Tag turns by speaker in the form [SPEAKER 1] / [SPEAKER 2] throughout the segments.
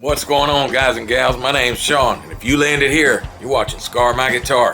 [SPEAKER 1] What's going on, guys and gals? My name's Sean, and if you landed here, you're watching Scar My Guitar.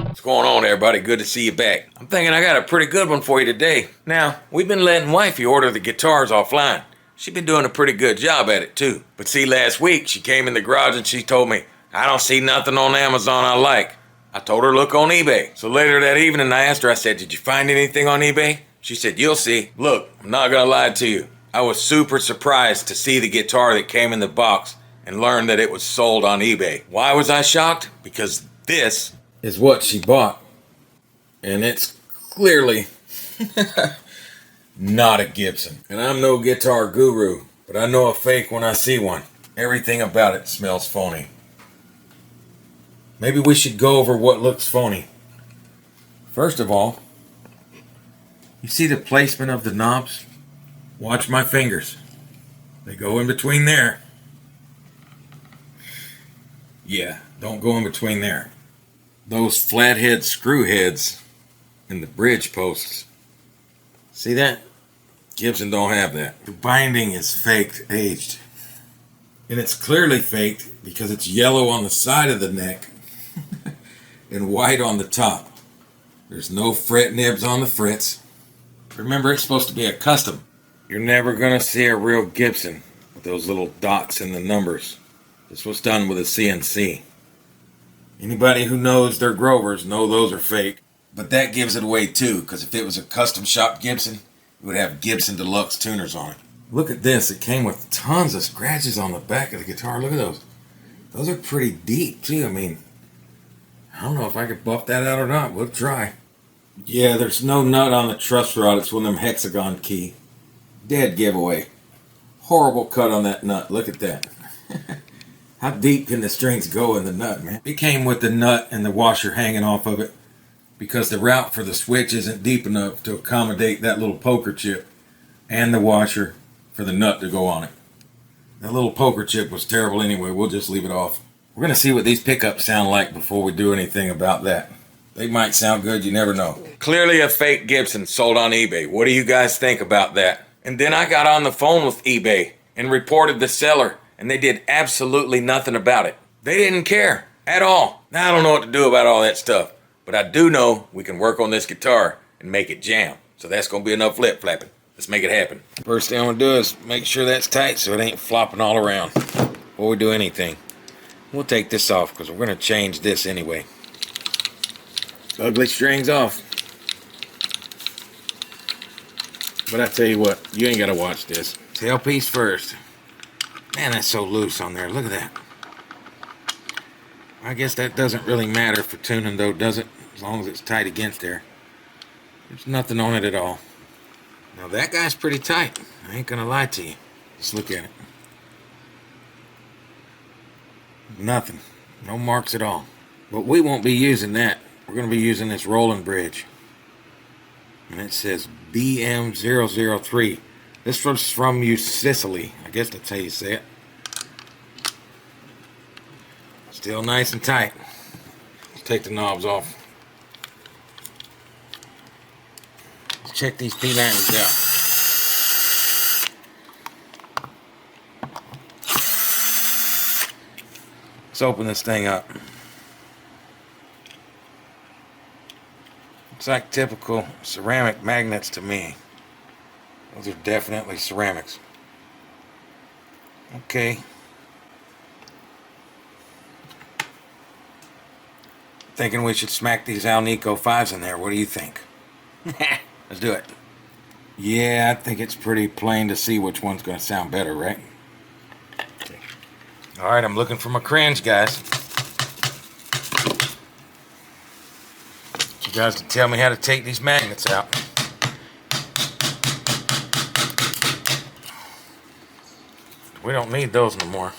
[SPEAKER 1] What's going on, everybody? Good to see you back. I'm thinking I got a pretty good one for you today. Now, we've been letting wifey order the guitars offline. She's been doing a pretty good job at it, too. But see, last week, she came in the garage and she told me, I don't see nothing on Amazon I like. I told her look on eBay. So later that evening, I asked her, I said, did you find anything on eBay? She said, you'll see. Look, I'm not gonna lie to you. I was super surprised to see the guitar that came in the box and learn that it was sold on eBay. Why was I shocked? Because this is what she bought. And it's clearly not a Gibson. And I'm no guitar guru, but I know a fake when I see one. Everything about it smells phony. Maybe we should go over what looks phony. First of all, you see the placement of the knobs? Watch my fingers. They go in between there. Yeah, don't go in between there. Those flathead screw heads in the bridge posts. See that? Gibson don't have that. The binding is faked aged. And it's clearly faked because it's yellow on the side of the neck and white on the top. There's no fret nibs on the frets. Remember, it's supposed to be a custom. You're never gonna see a real Gibson with those little dots in the numbers. This was done with a CNC. Anybody who knows their Grovers know those are fake. But that gives it away too, because if it was a custom shop Gibson, it would have Gibson Deluxe tuners on it. Look at this, it came with tons of scratches on the back of the guitar. Look at those. Those are pretty deep too. I mean, I don't know if I could buff that out or not. We'll try. Yeah, there's no nut on the truss rod. It's one of them hexagon key. Dead giveaway. Horrible cut on that nut. Look at that. How deep can the strings go in the nut, man? It came with the nut and the washer hanging off of it because the route for the switch isn't deep enough to accommodate that little poker chip and the washer for the nut to go on it. That little poker chip was terrible anyway. We'll just leave it off. We're going to see what these pickups sound like before we do anything about that. They might sound good, you never know. Clearly a fake Gibson sold on eBay. What do you guys think about that? And then I got on the phone with eBay and reported the seller, and they did absolutely nothing about it. They didn't care at all. Now I don't know what to do about all that stuff, but I do know we can work on this guitar and make it jam. So that's going to be enough lip flapping. Let's make it happen. First thing I'm going to do is make sure that's tight so it ain't flopping all around before we do anything. We'll take this off because we're going to change this anyway. Ugly strings off. But I tell you what, you ain't got to watch this. Tailpiece first. Man, that's so loose on there. Look at that. I guess that doesn't really matter for tuning though, does it? As long as it's tight against there. There's nothing on it at all. Now that guy's pretty tight. I ain't gonna lie to you. Just look at it. Nothing. No marks at all. But we won't be using that. We're gonna be using this rolling bridge. And it says BM003. This was from Sicily. I guess that's how you say it. Still nice and tight. Let's take the knobs off. Let's check these P90s out. Let's open this thing up. Looks like typical ceramic magnets to me. Those are definitely ceramics. Okay. Thinking we should smack these Alnico 5s in there. What do you think? Let's do it. Yeah, I think it's pretty plain to see which one's going to sound better, right? Okay. Alright, I'm looking for my cringe, guys. You guys can tell me how to take these magnets out. We don't need those no more.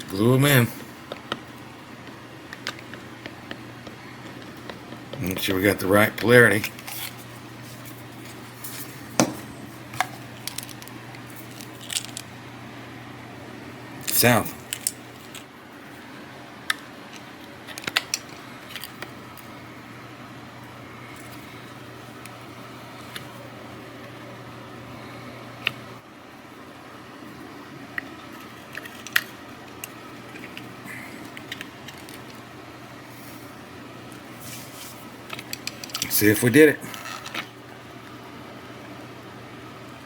[SPEAKER 1] glue them in. Make sure we got the right polarity. South. See if we did it.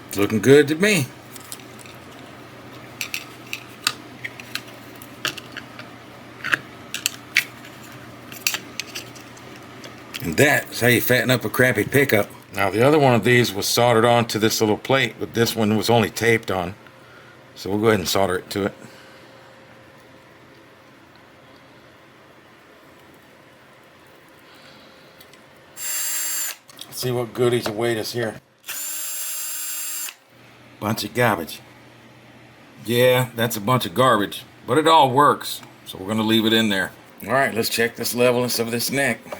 [SPEAKER 1] It's looking good to me. And that's how you fatten up a crappy pickup. Now the other one of these was soldered onto this little plate, but this one was only taped on. So we'll go ahead and solder it to it. Let's see what goodies await us here. Bunch of garbage. Yeah, that's a bunch of garbage, but it all works. So we're gonna leave it in there. All right, let's check this levelness of this neck. You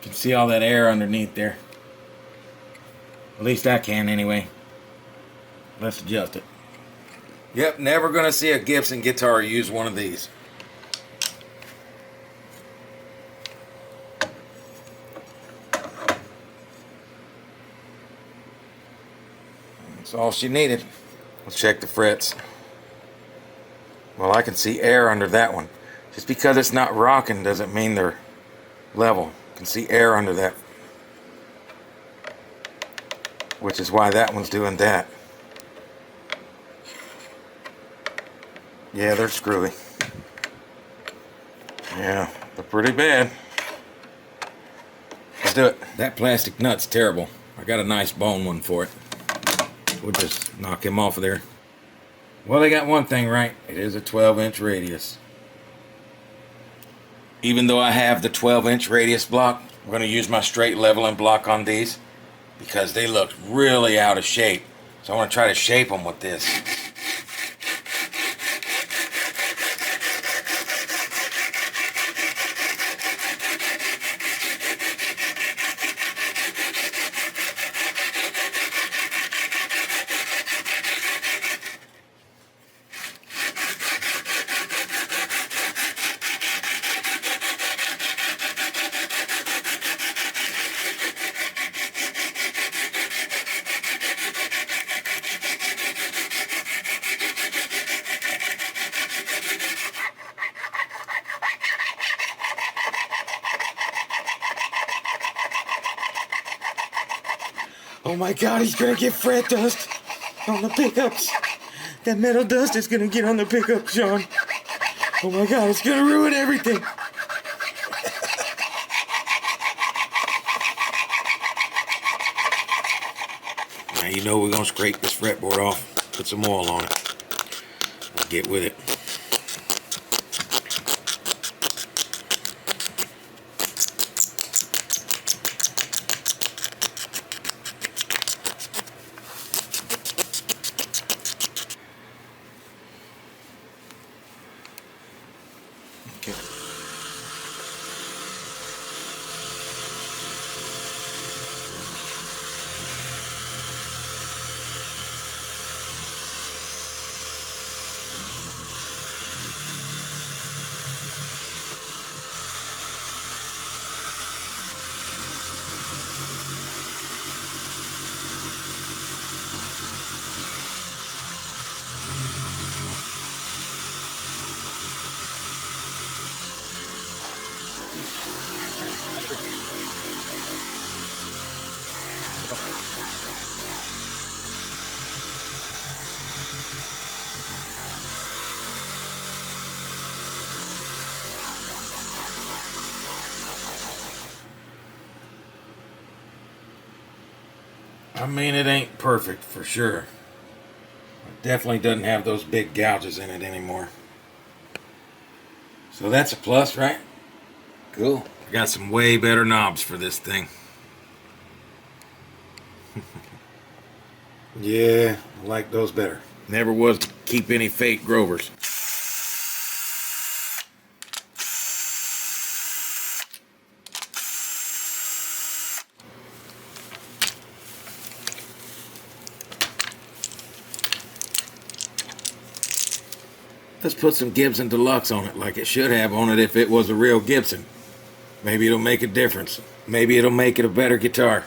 [SPEAKER 1] can see all that air underneath there. At least I can anyway. Let's adjust it. Yep, never gonna see a Gibson guitar use one of these. That's all she needed. Let's check the frets. Well, I can see air under that one. Just because it's not rocking doesn't mean they're level. You can see air under that, which is why that one's doing that. Yeah, they're screwy. Yeah, they're pretty bad. Let's do it. That plastic nut's terrible. I got a nice bone one for it. We'll just knock him off of there. Well, they got one thing right. It is a 12-inch radius. Even though I have the 12-inch radius block, I'm going to use my straight leveling block on these because they look really out of shape. So I want to try to shape them with this. Oh my God, he's gonna get fret dust on the pickups. That metal dust is gonna get on the pickups, Sean. Oh my God, it's gonna ruin everything. Now you know we're gonna scrape this fretboard off, put some oil on it. Get with it. I mean, it ain't perfect for sure. It definitely doesn't have those big gouges in it anymore. So that's a plus, right? Cool. I got some way better knobs for this thing. Yeah, I like those better. Never was to keep any fake Grovers. Let's put some Gibson Deluxe on it like it should have on it if it was a real Gibson. Maybe it'll make a difference. Maybe it'll make it a better guitar.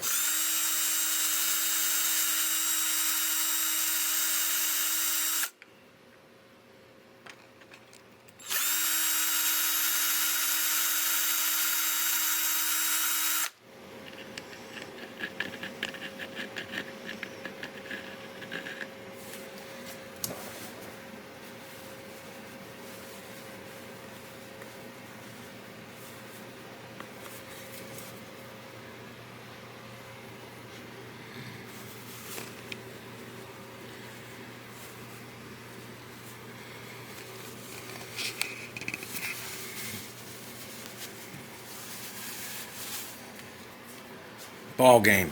[SPEAKER 1] Ball game.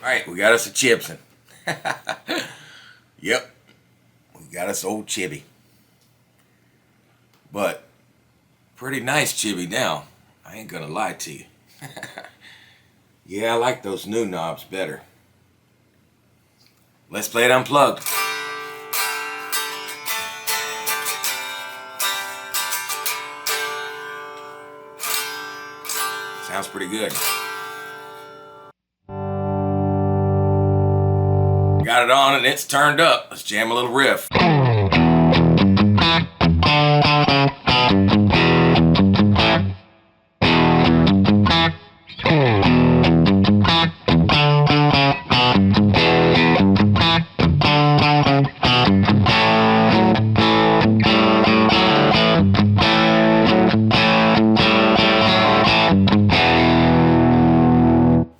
[SPEAKER 1] Alright, we got us a CHIBSON. Yep, we got us old Chibi. But, pretty nice Chibi now. I ain't gonna lie to you. Yeah, I like those new knobs better. Let's play it unplugged. Sounds pretty good. Got it on and it's turned up. Let's jam a little riff.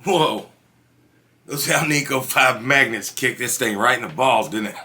[SPEAKER 1] Whoa. Those Alnico 5 magnets kicked this thing right in the balls, didn't it?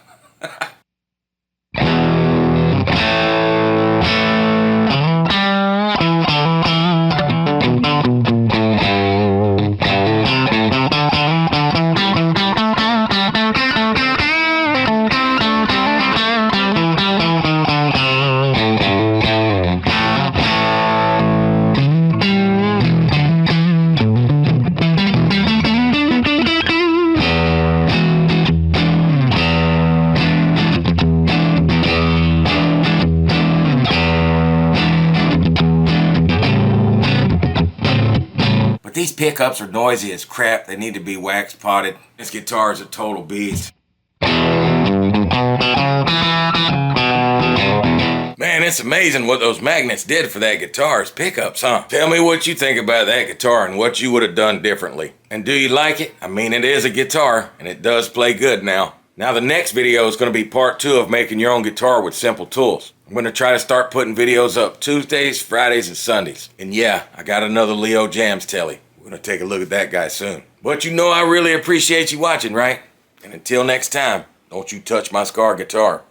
[SPEAKER 1] These pickups are noisy as crap. They need to be wax potted. This guitar is a total beast. Man, it's amazing what those magnets did for that guitar's pickups, huh? Tell me what you think about that guitar and what you would have done differently. And do you like it? I mean, it is a guitar and it does play good now. Now the next video is going to be part 2 of making your own guitar with simple tools. I'm going to try to start putting videos up Tuesdays, Fridays, and Sundays. And yeah, I got another Leo Jaymz telly. We're going to take a look at that guy soon. But you know I really appreciate you watching, right? And until next time, don't you touch my Scar guitar.